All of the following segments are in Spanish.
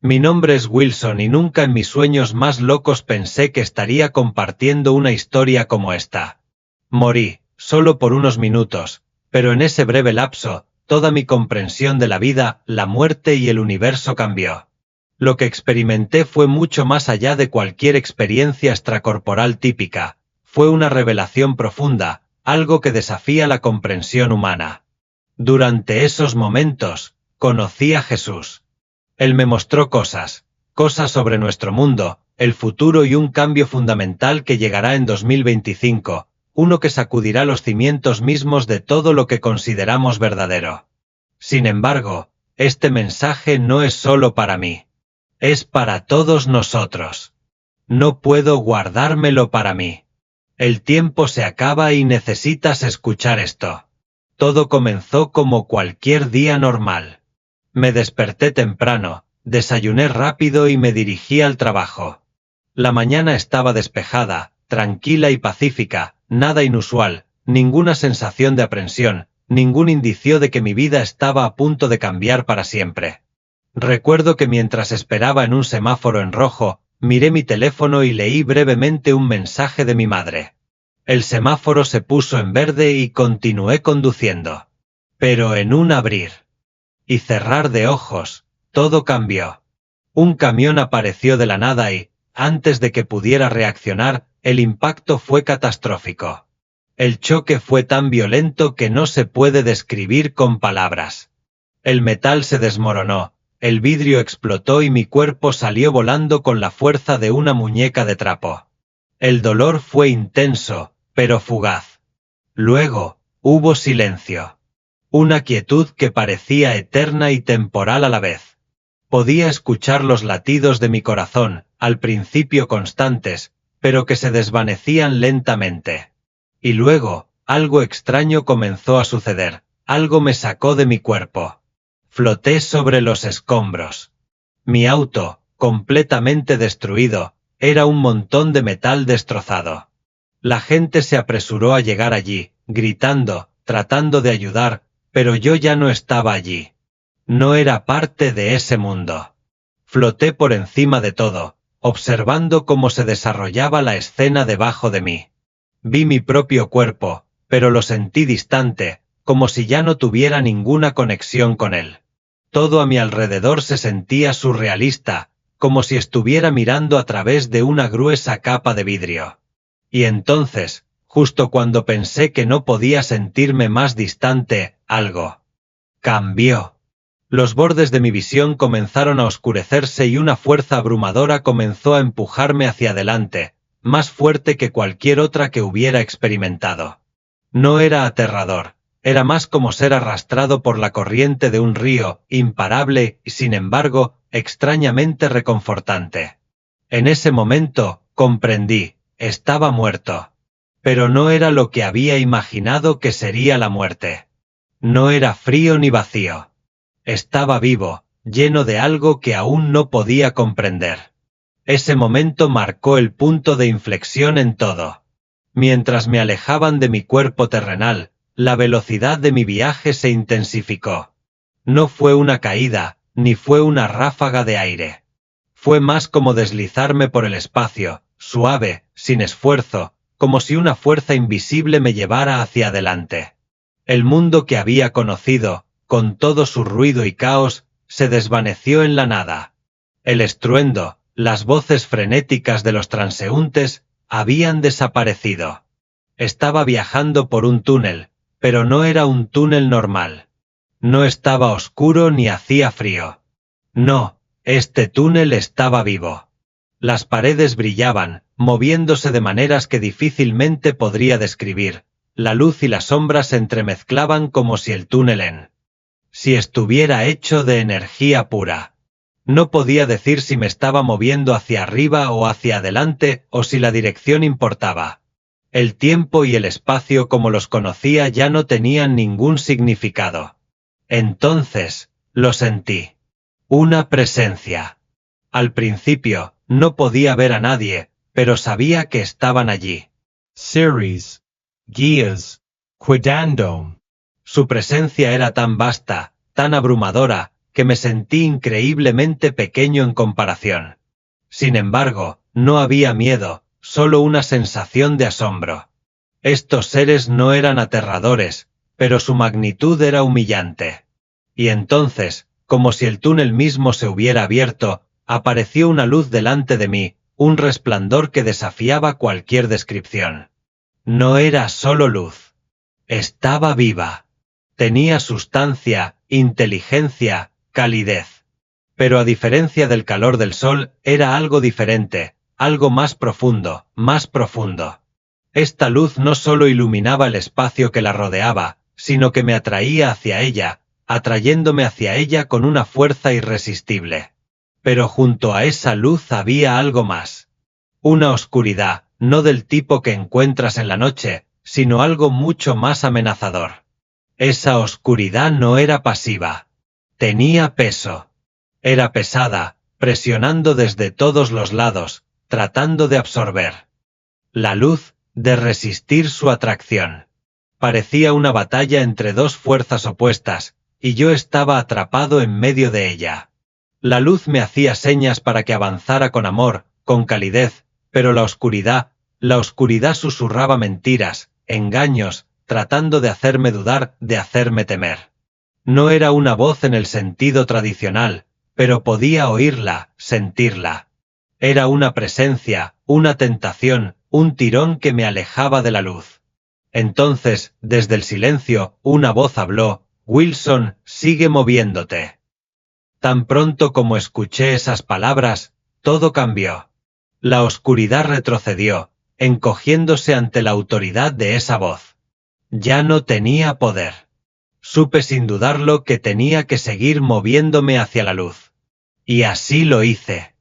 Mi nombre es Wilson y nunca en mis sueños más locos pensé que estaría compartiendo una historia como esta. Morí, solo por unos minutos, pero en ese breve lapso, toda mi comprensión de la vida, la muerte y el universo cambió. Lo que experimenté fue mucho más allá de cualquier experiencia extracorporal típica, fue una revelación profunda, algo que desafía la comprensión humana. Durante esos momentos, conocí a Jesús. Él me mostró cosas sobre nuestro mundo, el futuro y un cambio fundamental que llegará en 2025, uno que sacudirá los cimientos mismos de todo lo que consideramos verdadero. Sin embargo, este mensaje no es solo para mí. Es para todos nosotros. No puedo guardármelo para mí. El tiempo se acaba y necesitas escuchar esto. Todo comenzó como cualquier día normal. Me desperté temprano, desayuné rápido y me dirigí al trabajo. La mañana estaba despejada, tranquila y pacífica, nada inusual, ninguna sensación de aprensión, ningún indicio de que mi vida estaba a punto de cambiar para siempre. Recuerdo que mientras esperaba en un semáforo en rojo, miré mi teléfono y leí brevemente un mensaje de mi madre. El semáforo se puso en verde y continué conduciendo. Pero en un abrir y cerrar de ojos, todo cambió. Un camión apareció de la nada y, antes de que pudiera reaccionar, el impacto fue catastrófico. El choque fue tan violento que no se puede describir con palabras. El metal se desmoronó, el vidrio explotó y mi cuerpo salió volando con la fuerza de una muñeca de trapo. El dolor fue intenso, pero fugaz. Luego, hubo silencio. Una quietud que parecía eterna y temporal a la vez. Podía escuchar los latidos de mi corazón, al principio constantes, pero que se desvanecían lentamente. Y luego, algo extraño comenzó a suceder, algo me sacó de mi cuerpo. Floté sobre los escombros. Mi auto, completamente destruido, era un montón de metal destrozado. La gente se apresuró a llegar allí, gritando, tratando de ayudar, pero yo ya no estaba allí. No era parte de ese mundo. Floté por encima de todo, observando cómo se desarrollaba la escena debajo de mí. Vi mi propio cuerpo, pero lo sentí distante, como si ya no tuviera ninguna conexión con él. Todo a mi alrededor se sentía surrealista, como si estuviera mirando a través de una gruesa capa de vidrio. Y entonces, justo cuando pensé que no podía sentirme más distante, algo cambió. Los bordes de mi visión comenzaron a oscurecerse y una fuerza abrumadora comenzó a empujarme hacia adelante, más fuerte que cualquier otra que hubiera experimentado. No era aterrador, era más como ser arrastrado por la corriente de un río, imparable y, sin embargo, extrañamente reconfortante. En ese momento, comprendí, estaba muerto. Pero no era lo que había imaginado que sería la muerte. No era frío ni vacío. Estaba vivo, lleno de algo que aún no podía comprender. Ese momento marcó el punto de inflexión en todo. Mientras me alejaban de mi cuerpo terrenal, la velocidad de mi viaje se intensificó. No fue una caída, ni fue una ráfaga de aire. Fue más como deslizarme por el espacio, suave, sin esfuerzo, como si una fuerza invisible me llevara hacia adelante. El mundo que había conocido, con todo su ruido y caos, se desvaneció en la nada. El estruendo, las voces frenéticas de los transeúntes, habían desaparecido. Estaba viajando por un túnel, pero no era un túnel normal. No estaba oscuro ni hacía frío. No, este túnel estaba vivo. Las paredes brillaban, moviéndose de maneras que difícilmente podría describir. La luz y la sombra se entremezclaban como si el túnel si estuviera hecho de energía pura. No podía decir si me estaba moviendo hacia arriba o hacia adelante o si la dirección importaba. El tiempo y el espacio como los conocía ya no tenían ningún significado. Entonces, lo sentí. Una presencia. Al principio, no podía ver a nadie, pero sabía que estaban allí. Series. Guías. Cuidando. Su presencia era tan vasta, tan abrumadora, que me sentí increíblemente pequeño en comparación. Sin embargo, no había miedo, solo una sensación de asombro. Estos seres no eran aterradores, pero su magnitud era humillante. Y entonces, como si el túnel mismo se hubiera abierto, apareció una luz delante de mí, un resplandor que desafiaba cualquier descripción. No era solo luz. Estaba viva. Tenía sustancia, inteligencia, calidez. Pero a diferencia del calor del sol, era algo diferente, algo más profundo, más profundo. Esta luz no solo iluminaba el espacio que la rodeaba, sino que me atraía hacia ella, atrayéndome hacia ella con una fuerza irresistible. Pero junto a esa luz había algo más. Una oscuridad, no del tipo que encuentras en la noche, sino algo mucho más amenazador. Esa oscuridad no era pasiva. Tenía peso. Era pesada, presionando desde todos los lados, tratando de absorber. La luz, de resistir su atracción. Parecía una batalla entre dos fuerzas opuestas, y yo estaba atrapado en medio de ella. La luz me hacía señas para que avanzara con amor, con calidez, pero la oscuridad susurraba mentiras, engaños, tratando de hacerme dudar, de hacerme temer. No era una voz en el sentido tradicional, pero podía oírla, sentirla. Era una presencia, una tentación, un tirón que me alejaba de la luz. Entonces, desde el silencio, una voz habló: «Wilson, sigue moviéndote». Tan pronto como escuché esas palabras, todo cambió. La oscuridad retrocedió, encogiéndose ante la autoridad de esa voz. Ya no tenía poder. Supe sin dudarlo que tenía que seguir moviéndome hacia la luz. Y así lo hice.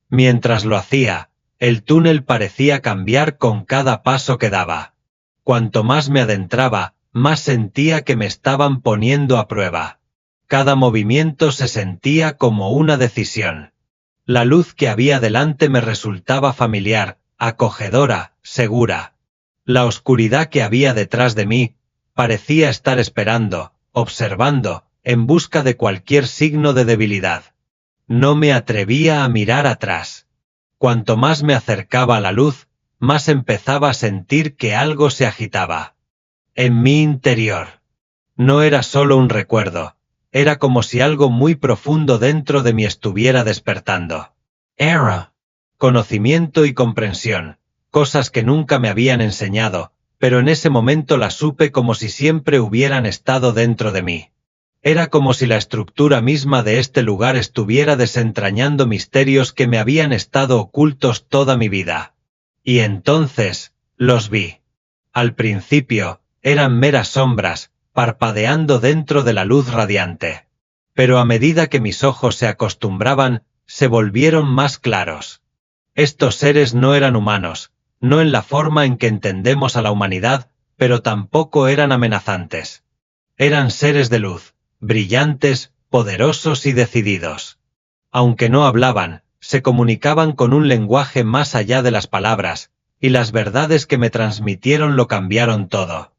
Mientras lo hacía, el túnel parecía cambiar con cada paso que daba. Cuanto más me adentraba, más sentía que me estaban poniendo a prueba. Cada movimiento se sentía como una decisión. La luz que había delante me resultaba familiar, acogedora, segura. La oscuridad que había detrás de mí parecía estar esperando, observando, en busca de cualquier signo de debilidad. No me atrevía a mirar atrás. Cuanto más me acercaba a la luz, más empezaba a sentir que algo se agitaba. En mi interior. No era solo un recuerdo, era como si algo muy profundo dentro de mí estuviera despertando. Era conocimiento y comprensión, cosas que nunca me habían enseñado, pero en ese momento las supe como si siempre hubieran estado dentro de mí. Era como si la estructura misma de este lugar estuviera desentrañando misterios que me habían estado ocultos toda mi vida. Y entonces, los vi. Al principio, eran meras sombras, parpadeando dentro de la luz radiante. Pero a medida que mis ojos se acostumbraban, se volvieron más claros. Estos seres no eran humanos, no en la forma en que entendemos a la humanidad, pero tampoco eran amenazantes. Eran seres de luz, brillantes, poderosos y decididos. Aunque no hablaban, se comunicaban con un lenguaje más allá de las palabras, y las verdades que me transmitieron lo cambiaron todo.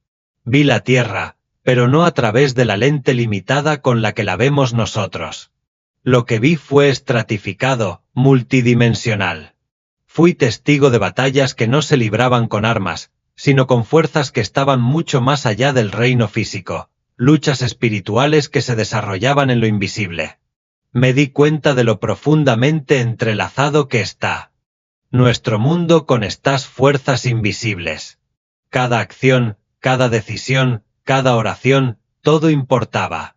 Vi la Tierra, pero no a través de la lente limitada con la que la vemos nosotros. Lo que vi fue estratificado, multidimensional. Fui testigo de batallas que no se libraban con armas, sino con fuerzas que estaban mucho más allá del reino físico, luchas espirituales que se desarrollaban en lo invisible. Me di cuenta de lo profundamente entrelazado que está nuestro mundo con estas fuerzas invisibles. Cada acción, cada decisión, cada oración, todo importaba.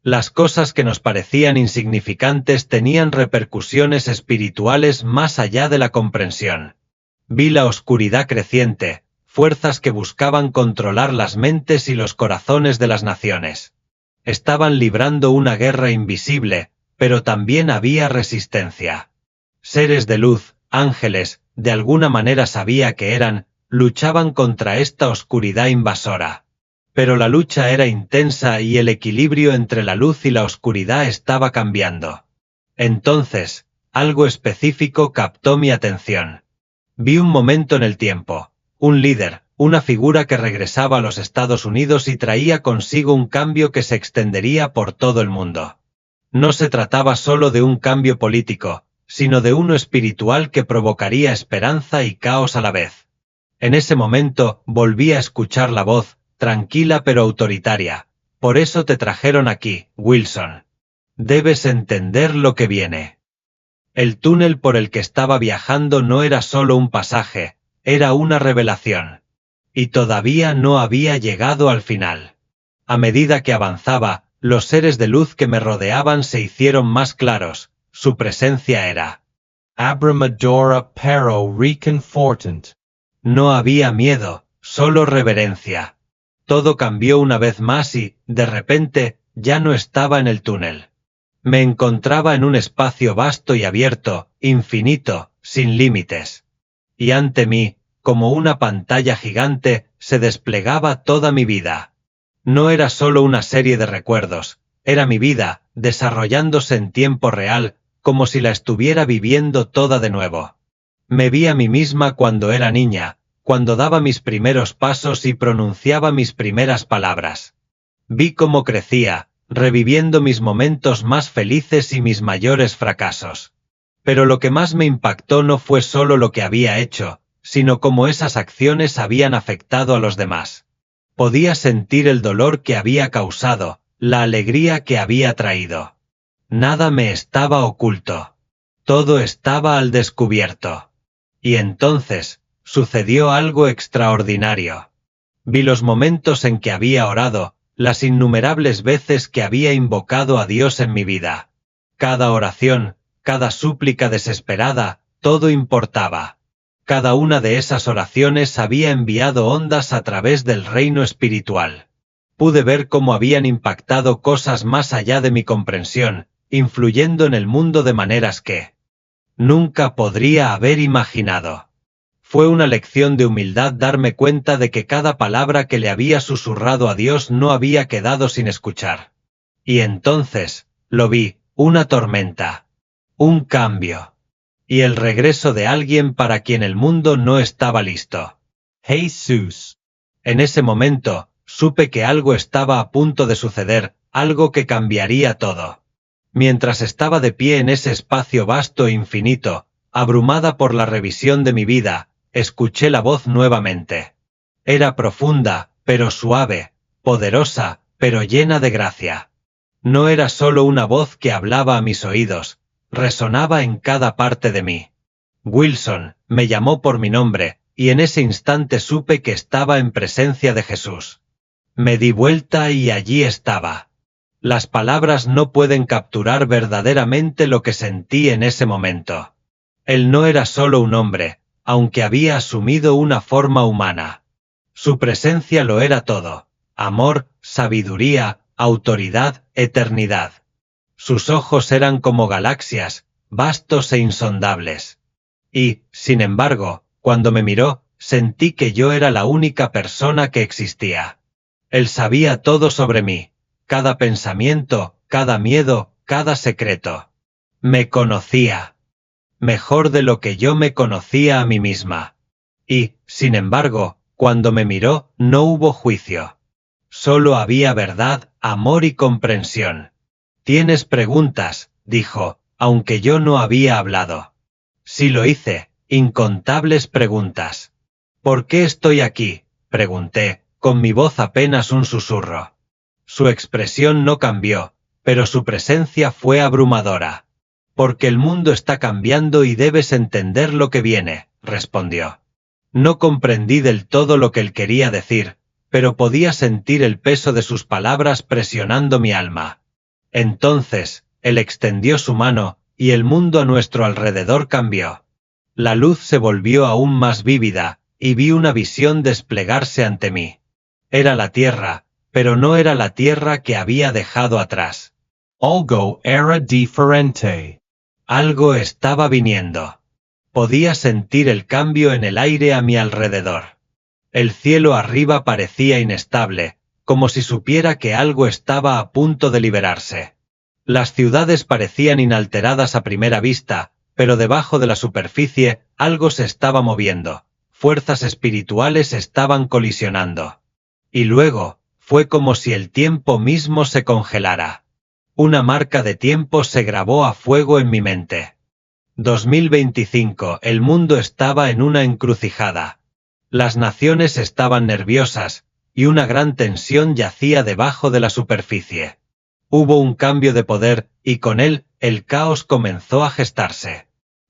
Las cosas que nos parecían insignificantes tenían repercusiones espirituales más allá de la comprensión. Vi la oscuridad creciente, fuerzas que buscaban controlar las mentes y los corazones de las naciones. Estaban librando una guerra invisible, pero también había resistencia. Seres de luz, ángeles, de alguna manera sabía que eran, luchaban contra esta oscuridad invasora. Pero la lucha era intensa y el equilibrio entre la luz y la oscuridad estaba cambiando. Entonces, algo específico captó mi atención. Vi un momento en el tiempo, un líder, una figura que regresaba a los Estados Unidos y traía consigo un cambio que se extendería por todo el mundo. No se trataba solo de un cambio político, sino de uno espiritual que provocaría esperanza y caos a la vez. En ese momento volví a escuchar la voz, tranquila pero autoritaria. Por eso te trajeron aquí, Wilson. Debes entender lo que viene. El túnel por el que estaba viajando no era solo un pasaje, era una revelación. Y todavía no había llegado al final. A medida que avanzaba, los seres de luz que me rodeaban se hicieron más claros. Su presencia era Abrumadora pero reconfortant. No había miedo, solo reverencia. Todo cambió una vez más y, de repente, ya no estaba en el túnel. Me encontraba en un espacio vasto y abierto, infinito, sin límites. Y ante mí, como una pantalla gigante, se desplegaba toda mi vida. No era solo una serie de recuerdos, era mi vida, desarrollándose en tiempo real, como si la estuviera viviendo toda de nuevo. Me vi a mí misma cuando era niña, cuando daba mis primeros pasos y pronunciaba mis primeras palabras. Vi cómo crecía, reviviendo mis momentos más felices y mis mayores fracasos. Pero lo que más me impactó no fue solo lo que había hecho, sino cómo esas acciones habían afectado a los demás. Podía sentir el dolor que había causado, la alegría que había traído. Nada me estaba oculto. Todo estaba al descubierto. Y entonces, sucedió algo extraordinario. Vi los momentos en que había orado, las innumerables veces que había invocado a Dios en mi vida. Cada oración, cada súplica desesperada, todo importaba. Cada una de esas oraciones había enviado ondas a través del reino espiritual. Pude ver cómo habían impactado cosas más allá de mi comprensión, influyendo en el mundo de maneras que nunca podría haber imaginado. Fue una lección de humildad darme cuenta de que cada palabra que le había susurrado a Dios no había quedado sin escuchar. Y entonces, lo vi, una tormenta. Un cambio. Y el regreso de alguien para quien el mundo no estaba listo. Jesús. En ese momento, supe que algo estaba a punto de suceder, algo que cambiaría todo. Mientras estaba de pie en ese espacio vasto e infinito, abrumada por la revisión de mi vida, escuché la voz nuevamente. Era profunda, pero suave, poderosa, pero llena de gracia. No era solo una voz que hablaba a mis oídos, resonaba en cada parte de mí. Wilson, me llamó por mi nombre, y en ese instante supe que estaba en presencia de Jesús. Me di vuelta y allí estaba. Las palabras no pueden capturar verdaderamente lo que sentí en ese momento. Él no era solo un hombre, aunque había asumido una forma humana. Su presencia lo era todo: amor, sabiduría, autoridad, eternidad. Sus ojos eran como galaxias, vastos e insondables. Y, sin embargo, cuando me miró, sentí que yo era la única persona que existía. Él sabía todo sobre mí, cada pensamiento, cada miedo, cada secreto. Me conocía. Mejor de lo que yo me conocía a mí misma. Y, sin embargo, cuando me miró, no hubo juicio. Solo había verdad, amor y comprensión. «¿Tienes preguntas?», dijo, aunque yo no había hablado. Sí lo hice, incontables preguntas. «¿Por qué estoy aquí?», pregunté, con mi voz apenas un susurro. Su expresión no cambió, pero su presencia fue abrumadora. «Porque el mundo está cambiando y debes entender lo que viene», respondió. No comprendí del todo lo que él quería decir, pero podía sentir el peso de sus palabras presionando mi alma. Entonces, él extendió su mano, y el mundo a nuestro alrededor cambió. La luz se volvió aún más vívida, y vi una visión desplegarse ante mí. Era la tierra, pero no era la tierra que había dejado atrás. Algo era diferente. Algo estaba viniendo. Podía sentir el cambio en el aire a mi alrededor. El cielo arriba parecía inestable, como si supiera que algo estaba a punto de liberarse. Las ciudades parecían inalteradas a primera vista, pero debajo de la superficie algo se estaba moviendo, fuerzas espirituales estaban colisionando. Y luego, fue como si el tiempo mismo se congelara. Una marca de tiempo se grabó a fuego en mi mente. 2025, el mundo estaba en una encrucijada. Las naciones estaban nerviosas, y una gran tensión yacía debajo de la superficie. Hubo un cambio de poder, y con él, el caos comenzó a gestarse.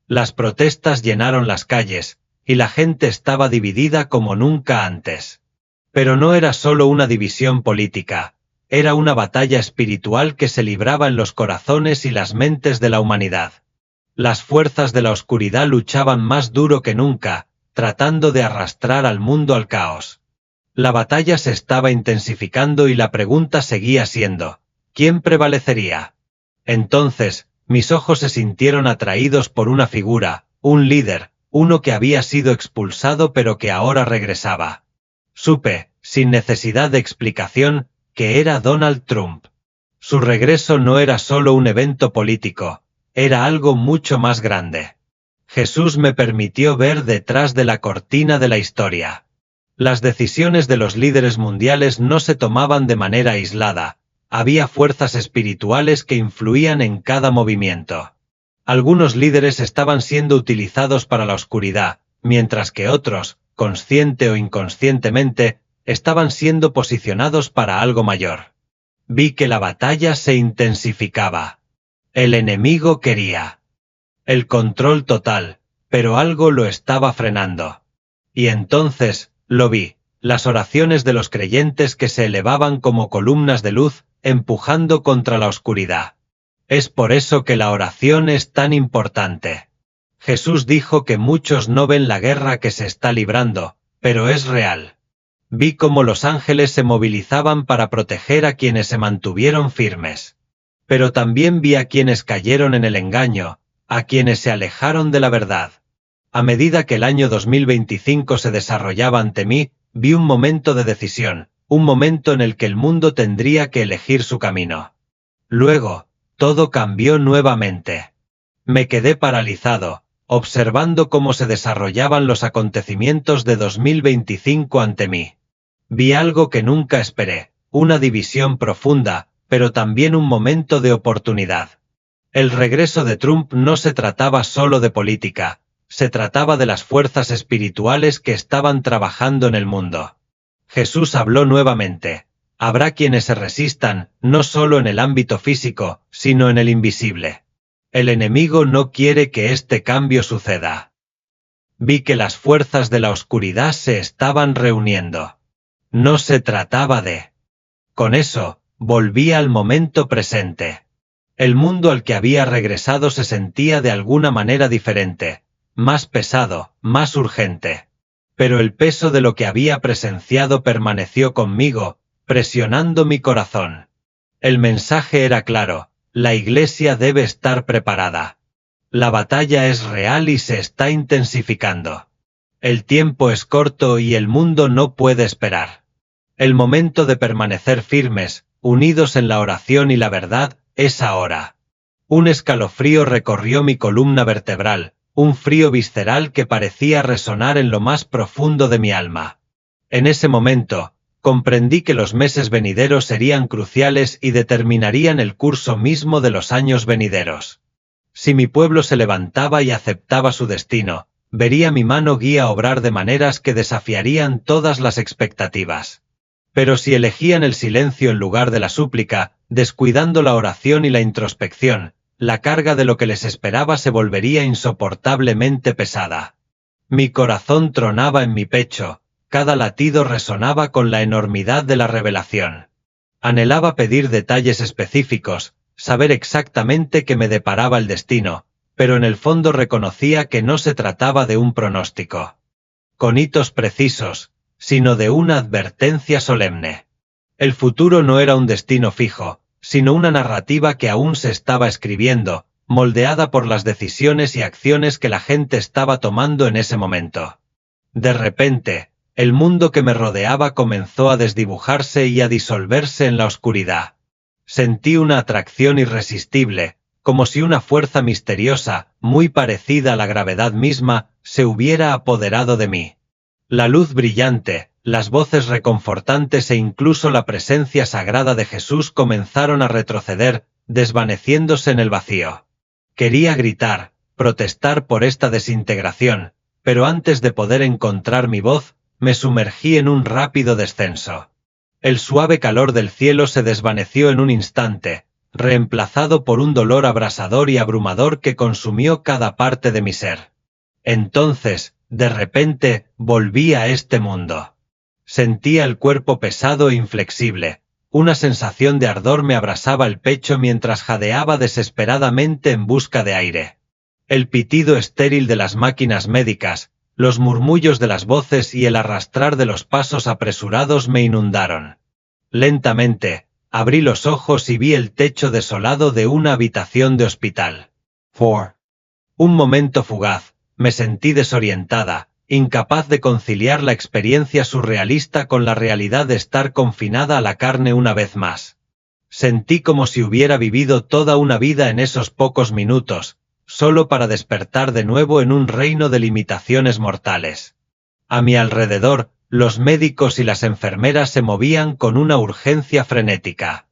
Las protestas llenaron las calles, y la gente estaba dividida como nunca antes. Pero no era solo una división política, era una batalla espiritual que se libraba en los corazones y las mentes de la humanidad. Las fuerzas de la oscuridad luchaban más duro que nunca, tratando de arrastrar al mundo al caos. La batalla se estaba intensificando y la pregunta seguía siendo, ¿quién prevalecería? Entonces, mis ojos se sintieron atraídos por una figura, un líder, uno que había sido expulsado pero que ahora regresaba. Supe, sin necesidad de explicación, que era Donald Trump. Su regreso no era solo un evento político, era algo mucho más grande. Jesús me permitió ver detrás de la cortina de la historia. Las decisiones de los líderes mundiales no se tomaban de manera aislada, había fuerzas espirituales que influían en cada movimiento. Algunos líderes estaban siendo utilizados para la oscuridad, mientras que otros, consciente o inconscientemente, estaban siendo posicionados para algo mayor. Vi que la batalla se intensificaba. El enemigo quería el control total, pero algo lo estaba frenando. Y entonces, lo vi, las oraciones de los creyentes que se elevaban como columnas de luz, empujando contra la oscuridad. Es por eso que la oración es tan importante. Jesús dijo que muchos no ven la guerra que se está librando, pero es real. Vi cómo los ángeles se movilizaban para proteger a quienes se mantuvieron firmes. Pero también vi a quienes cayeron en el engaño, a quienes se alejaron de la verdad. A medida que el año 2025 se desarrollaba ante mí, vi un momento de decisión, un momento en el que el mundo tendría que elegir su camino. Luego, todo cambió nuevamente. Me quedé paralizado, observando cómo se desarrollaban los acontecimientos de 2025 ante mí. Vi algo que nunca esperé, una división profunda, pero también un momento de oportunidad. El regreso de Trump no se trataba solo de política, se trataba de las fuerzas espirituales que estaban trabajando en el mundo. Jesús habló nuevamente. Habrá quienes se resistan, no solo en el ámbito físico, sino en el invisible. El enemigo no quiere que este cambio suceda. Vi que las fuerzas de la oscuridad se estaban reuniendo. No se trataba de... Con eso, volví al momento presente. El mundo al que había regresado se sentía de alguna manera diferente, más pesado, más urgente. Pero el peso de lo que había presenciado permaneció conmigo, presionando mi corazón. El mensaje era claro, la Iglesia debe estar preparada. La batalla es real y se está intensificando. El tiempo es corto y el mundo no puede esperar. El momento de permanecer firmes, unidos en la oración y la verdad, es ahora. Un escalofrío recorrió mi columna vertebral, un frío visceral que parecía resonar en lo más profundo de mi alma. En ese momento, comprendí que los meses venideros serían cruciales y determinarían el curso mismo de los años venideros. Si mi pueblo se levantaba y aceptaba su destino, vería mi mano guía obrar de maneras que desafiarían todas las expectativas. Pero si elegían el silencio en lugar de la súplica, descuidando la oración y la introspección, la carga de lo que les esperaba se volvería insoportablemente pesada. Mi corazón tronaba en mi pecho, cada latido resonaba con la enormidad de la revelación. Anhelaba pedir detalles específicos, saber exactamente qué me deparaba el destino, pero en el fondo reconocía que no se trataba de un pronóstico con hitos precisos, sino de una advertencia solemne. El futuro no era un destino fijo, sino una narrativa que aún se estaba escribiendo, moldeada por las decisiones y acciones que la gente estaba tomando en ese momento. De repente, el mundo que me rodeaba comenzó a desdibujarse y a disolverse en la oscuridad. Sentí una atracción irresistible, como si una fuerza misteriosa, muy parecida a la gravedad misma, se hubiera apoderado de mí. La luz brillante, las voces reconfortantes e incluso la presencia sagrada de Jesús comenzaron a retroceder, desvaneciéndose en el vacío. Quería gritar, protestar por esta desintegración, pero antes de poder encontrar mi voz, me sumergí en un rápido descenso. El suave calor del cielo se desvaneció en un instante, reemplazado por un dolor abrasador y abrumador que consumió cada parte de mi ser. Entonces, de repente, volví a este mundo. Sentía el cuerpo pesado e inflexible. Una sensación de ardor me abrasaba el pecho mientras jadeaba desesperadamente en busca de aire. El pitido estéril de las máquinas médicas, los murmullos de las voces y el arrastrar de los pasos apresurados me inundaron. Lentamente, abrí los ojos y vi el techo desolado de una habitación de hospital. Por un momento fugaz, me sentí desorientada, incapaz de conciliar la experiencia surrealista con la realidad de estar confinada a la carne una vez más. Sentí como si hubiera vivido toda una vida en esos pocos minutos, solo para despertar de nuevo en un reino de limitaciones mortales. A mi alrededor, los médicos y las enfermeras se movían con una urgencia frenética.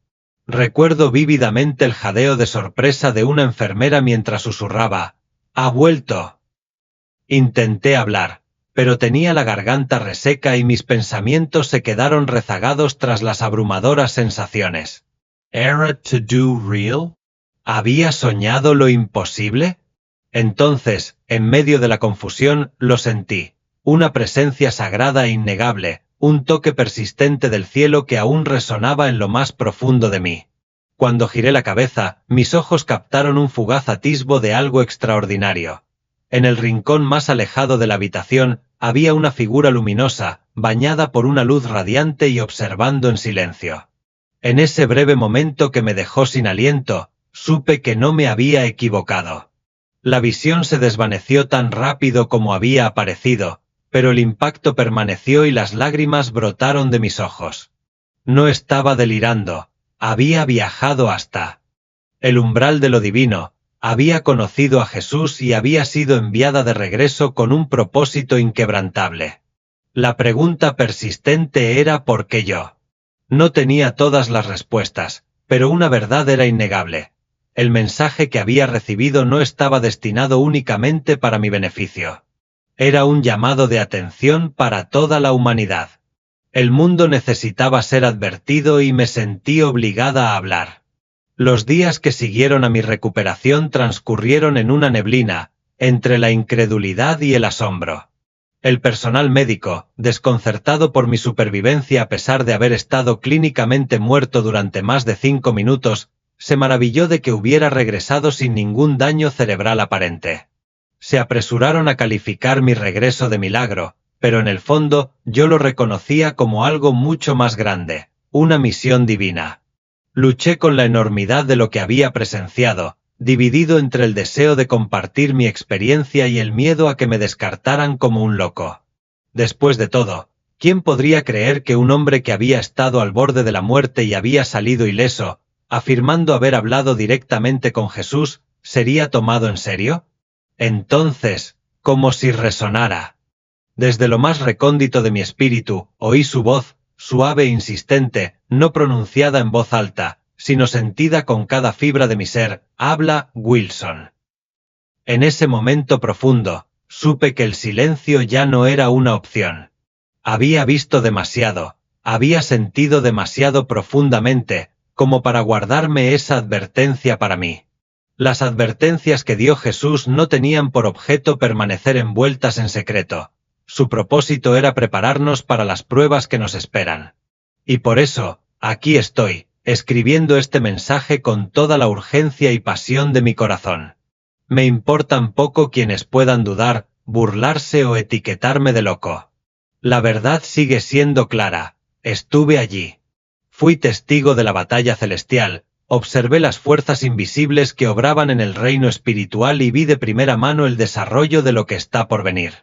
Recuerdo vívidamente el jadeo de sorpresa de una enfermera mientras susurraba: «¡Ha vuelto!». Intenté hablar, pero tenía la garganta reseca y mis pensamientos se quedaron rezagados tras las abrumadoras sensaciones. ¿Era to do real? ¿Había soñado lo imposible? Entonces, en medio de la confusión, lo sentí. Una presencia sagrada e innegable, un toque persistente del cielo que aún resonaba en lo más profundo de mí. Cuando giré la cabeza, mis ojos captaron un fugaz atisbo de algo extraordinario. En el rincón más alejado de la habitación, había una figura luminosa, bañada por una luz radiante y observando en silencio. En ese breve momento que me dejó sin aliento, supe que no me había equivocado. La visión se desvaneció tan rápido como había aparecido, pero el impacto permaneció y las lágrimas brotaron de mis ojos. No estaba delirando, había viajado hasta el umbral de lo divino, había conocido a Jesús y había sido enviada de regreso con un propósito inquebrantable. La pregunta persistente era ¿por qué yo? No tenía todas las respuestas, pero una verdad era innegable. El mensaje que había recibido no estaba destinado únicamente para mi beneficio. Era un llamado de atención para toda la humanidad. El mundo necesitaba ser advertido y me sentí obligada a hablar. Los días que siguieron a mi recuperación transcurrieron en una neblina, entre la incredulidad y el asombro. El personal médico, desconcertado por mi supervivencia a pesar de haber estado clínicamente muerto durante más de 5 minutos, se maravilló de que hubiera regresado sin ningún daño cerebral aparente. Se apresuraron a calificar mi regreso de milagro, pero en el fondo yo lo reconocía como algo mucho más grande, una misión divina. Luché con la enormidad de lo que había presenciado, dividido entre el deseo de compartir mi experiencia y el miedo a que me descartaran como un loco. Después de todo, ¿quién podría creer que un hombre que había estado al borde de la muerte y había salido ileso, afirmando haber hablado directamente con Jesús, sería tomado en serio? Entonces, como si resonara. Desde lo más recóndito de mi espíritu, oí su voz, suave e insistente, no pronunciada en voz alta, sino sentida con cada fibra de mi ser: «Habla, Wilson». En ese momento profundo, supe que el silencio ya no era una opción. Había visto demasiado, había sentido demasiado profundamente, como para guardarme esa advertencia para mí. Las advertencias que dio Jesús no tenían por objeto permanecer envueltas en secreto. Su propósito era prepararnos para las pruebas que nos esperan. Y por eso, aquí estoy, escribiendo este mensaje con toda la urgencia y pasión de mi corazón. Me importan poco quienes puedan dudar, burlarse o etiquetarme de loco. La verdad sigue siendo clara, estuve allí. Fui testigo de la batalla celestial, observé las fuerzas invisibles que obraban en el reino espiritual y vi de primera mano el desarrollo de lo que está por venir.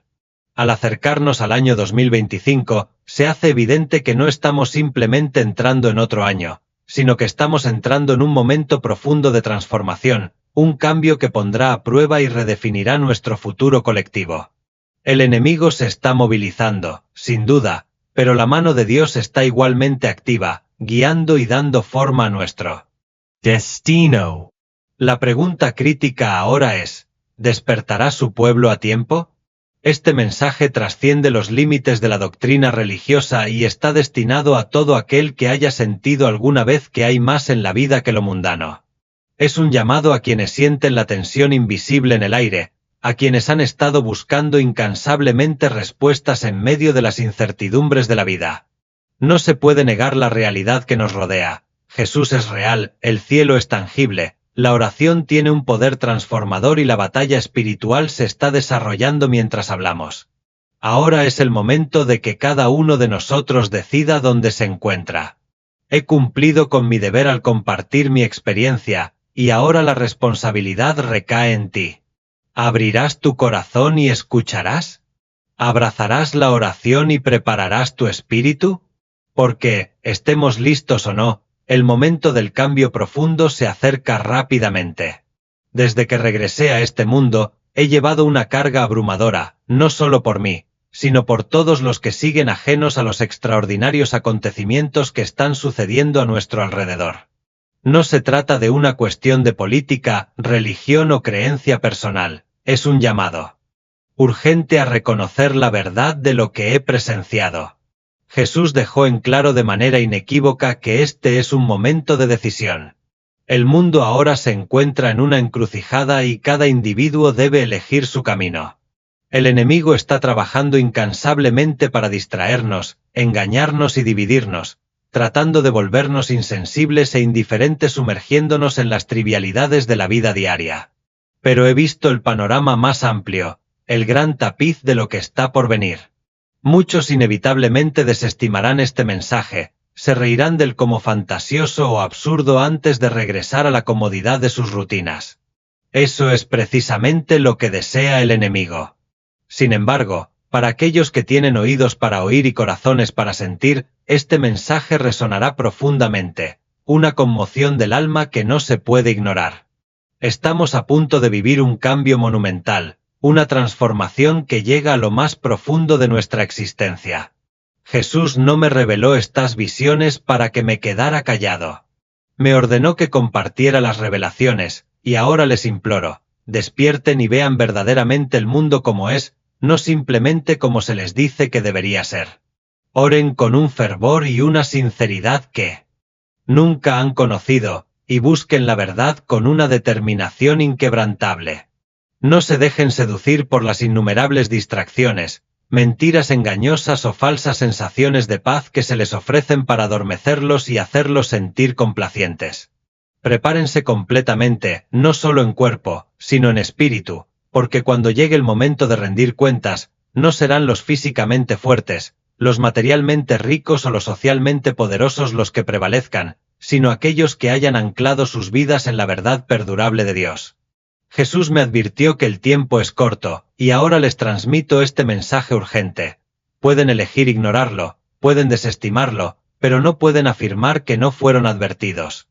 Al acercarnos al año 2025, se hace evidente que no estamos simplemente entrando en otro año, sino que estamos entrando en un momento profundo de transformación, un cambio que pondrá a prueba y redefinirá nuestro futuro colectivo. El enemigo se está movilizando, sin duda, pero la mano de Dios está igualmente activa, guiando y dando forma a nuestro Destino. La pregunta crítica ahora es, ¿despertará su pueblo a tiempo? Este mensaje trasciende los límites de la doctrina religiosa y está destinado a todo aquel que haya sentido alguna vez que hay más en la vida que lo mundano. Es un llamado a quienes sienten la tensión invisible en el aire, a quienes han estado buscando incansablemente respuestas en medio de las incertidumbres de la vida. No se puede negar la realidad que nos rodea. Jesús es real, el cielo es tangible, la oración tiene un poder transformador y la batalla espiritual se está desarrollando mientras hablamos. Ahora es el momento de que cada uno de nosotros decida dónde se encuentra. He cumplido con mi deber al compartir mi experiencia, y ahora la responsabilidad recae en ti. ¿Abrirás tu corazón y escucharás? ¿Abrazarás la oración y prepararás tu espíritu? Porque, estemos listos o no, el momento del cambio profundo se acerca rápidamente. Desde que regresé a este mundo, he llevado una carga abrumadora, no solo por mí, sino por todos los que siguen ajenos a los extraordinarios acontecimientos que están sucediendo a nuestro alrededor. No se trata de una cuestión de política, religión o creencia personal, es un llamado urgente a reconocer la verdad de lo que he presenciado. Jesús dejó en claro de manera inequívoca que este es un momento de decisión. El mundo ahora se encuentra en una encrucijada y cada individuo debe elegir su camino. El enemigo está trabajando incansablemente para distraernos, engañarnos y dividirnos, tratando de volvernos insensibles e indiferentes sumergiéndonos en las trivialidades de la vida diaria. Pero he visto el panorama más amplio, el gran tapiz de lo que está por venir. Muchos inevitablemente desestimarán este mensaje, se reirán del como fantasioso o absurdo antes de regresar a la comodidad de sus rutinas. Eso es precisamente lo que desea el enemigo. Sin embargo, para aquellos que tienen oídos para oír y corazones para sentir, este mensaje resonará profundamente, una conmoción del alma que no se puede ignorar. Estamos a punto de vivir un cambio monumental, una transformación que llega a lo más profundo de nuestra existencia. Jesús no me reveló estas visiones para que me quedara callado. Me ordenó que compartiera las revelaciones, y ahora les imploro, despierten y vean verdaderamente el mundo como es, no simplemente como se les dice que debería ser. Oren con un fervor y una sinceridad que nunca han conocido, y busquen la verdad con una determinación inquebrantable. No se dejen seducir por las innumerables distracciones, mentiras engañosas o falsas sensaciones de paz que se les ofrecen para adormecerlos y hacerlos sentir complacientes. Prepárense completamente, no solo en cuerpo, sino en espíritu, porque cuando llegue el momento de rendir cuentas, no serán los físicamente fuertes, los materialmente ricos o los socialmente poderosos los que prevalezcan, sino aquellos que hayan anclado sus vidas en la verdad perdurable de Dios. Jesús me advirtió que el tiempo es corto, y ahora les transmito este mensaje urgente. Pueden elegir ignorarlo, pueden desestimarlo, pero no pueden afirmar que no fueron advertidos.